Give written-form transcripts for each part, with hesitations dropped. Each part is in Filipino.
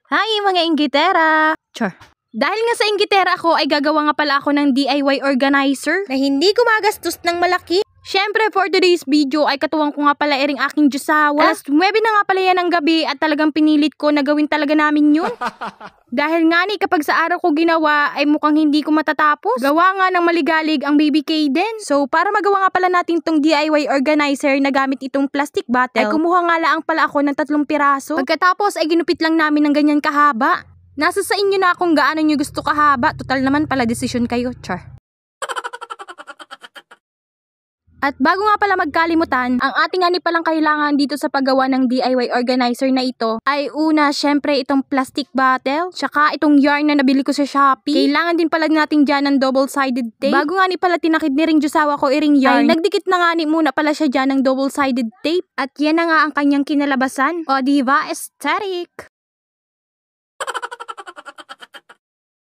Hi mga inggitera! Char. Dahil nga sa inggitera ako ay gagawa nga pala ako ng DIY organizer na hindi gumagastos ng malaki. Syempre for today's video ay katuwang ko nga pala iring aking Diyosawa. Alas 9 na nga pala yan ng gabi at talagang pinilit ko na gawin talaga namin yun. Dahil nga ni kapag sa araw ko ginawa ay mukhang hindi ko matatapos. Gawa nga ng maligalig ang baby Kaden. So para magawa nga pala natin tong DIY organizer na gamit itong plastic bottle, ay kumuha nga lang pala ako ng 3 piraso. Pagkatapos ay ginupit lang namin ng ganyan kahaba. Nasa sa inyo na kung gaano nyo gusto kahaba. Total naman pala desisyon kayo. Char. At bago nga pala magkalimutan, ang ating ani palang kailangan dito sa paggawa ng DIY organizer na ito ay una, syempre itong plastic bottle, tsaka itong yarn na nabili ko sa Shopee. Kailangan din pala natin dyan ng double-sided tape. Bago nga ni pala tinakid ni ring Diyosawa ko iring yarn, ay nagdikit na nga ni muna pala siya dyan ng double-sided tape. At yan na nga ang kanyang kinalabasan. O diba, aesthetic!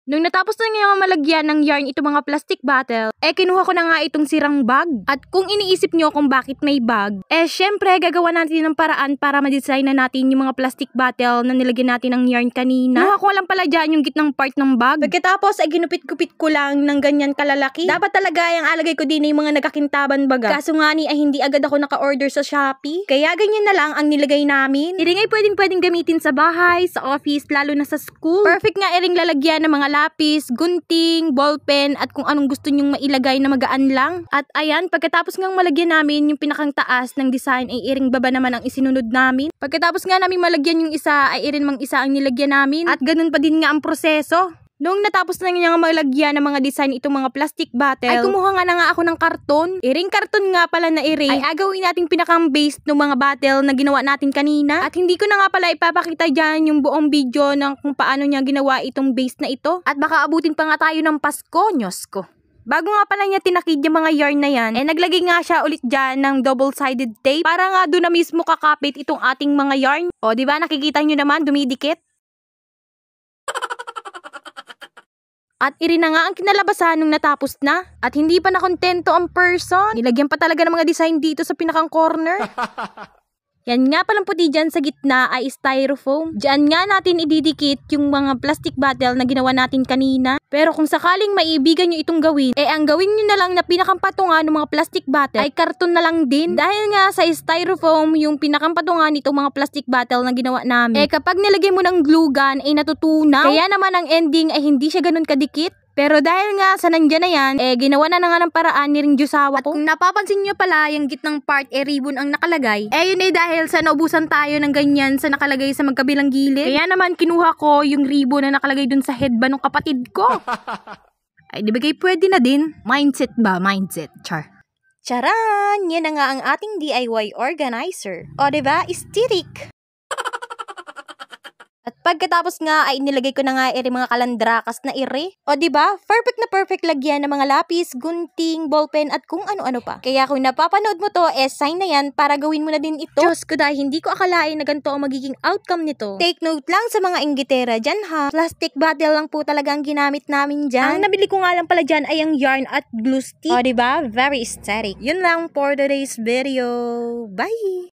Nung natapos na nga malagyan ng yarn itong mga plastic bottle, kinuha ko na nga itong sirang bag. At kung iniisip nyo kung bakit may bag, syempre gagawa natin ng paraan para ma-design na natin yung mga plastic bottle na nilagyan natin ng yarn kanina. Kuha ko lang pala dyan yung gitnang part ng bag. Pagkatapos ay ginupit-gupit ko lang ng ganyan kalalaki. Dapat talaga yung alagay ko din yung mga nagakintaban baga. Kaso nga ni ay hindi agad ako naka-order sa Shopee. Kaya ganyan na lang ang nilagay namin. Iring ay pwedeng gamitin sa bahay, sa office, lalo na sa school. Perfect nga iring lalagyan ng mga lapis, gunting, ballpen, at kung anong gusto nyong mailagay na magaan lang. At ayan, pagkatapos ngang malagyan namin yung pinakang taas ng design ay iring baba naman ang isinunod namin. Pagkatapos nga namin malagyan yung isa ay iring mang isa ang nilagyan namin. At ganun pa din nga ang proseso. Noong natapos na nga malagyan ng mga design itong mga plastic bottle, ay kumuha nga na nga ako ng karton. Iring karton nga pala na iring ay agawin nating pinakang base ng mga bottle na ginawa natin kanina. At hindi ko na nga pala ipapakita dyan yung buong video ng kung paano niya ginawa itong base na ito. At baka abutin pa nga tayo ng Pasko, Diyos ko. Bago nga pala niya tinakid yung mga yarn na yan, naglagay nga siya ulit dyan ng double-sided tape para nga doon na mismo kakapit itong ating mga yarn. O diba nakikita nyo naman dumidikit? At irin na nga ang kinalabasan nung natapos na. At hindi pa nakontento ang person. Nilagyan pa talaga ng mga design dito sa pinakang corner. Yan nga palang puti dyan sa gitna ay styrofoam. Diyan nga natin ididikit yung mga plastic bottle na ginawa natin kanina. Pero kung sakaling maibigan nyo itong gawin, ang gawin nyo na lang na pinakampatungan ng mga plastic bottle ay karton na lang din. Dahil nga sa styrofoam yung pinakampatungan nitong mga plastic bottle na ginawa namin, kapag nilagay mo ng glue gun ay natutunaw. Kaya naman ang ending ay hindi siya ganun kadikit. Pero dahil nga sa nandyan na yan, ginawa na nga ng paraan ni ring Diyosawa ko. At kung napapansin nyo pala, yung gitnang part, ribbon ang nakalagay. Yun dahil sa naubusan tayo ng ganyan sa nakalagay sa magkabilang gilid. Kaya naman kinuha ko yung ribbon na nakalagay dun sa headband ng kapatid ko. Ay, di ba kayo pwede na din? Mindset ba? Mindset. Char. Charan! Yan na nga ang ating DIY organizer. O diba? Aesthetic! At pagkatapos nga ay nilagay ko na nga mga kalandrakas na O diba? Perfect na perfect lagyan ng mga lapis, gunting, ballpen at kung ano-ano pa. Kaya kung napapanood mo to, sign na yan para gawin mo na din ito. Diyos ko dahil hindi ko akalain na ganito ang magiging outcome nito. Take note lang sa mga inggitera dyan ha. Plastic bottle lang po talaga ang ginamit namin dyan. Ang nabili ko nga lang pala dyan ay ang yarn at glue stick. O diba? Very aesthetic. Yun lang for today's video. Bye!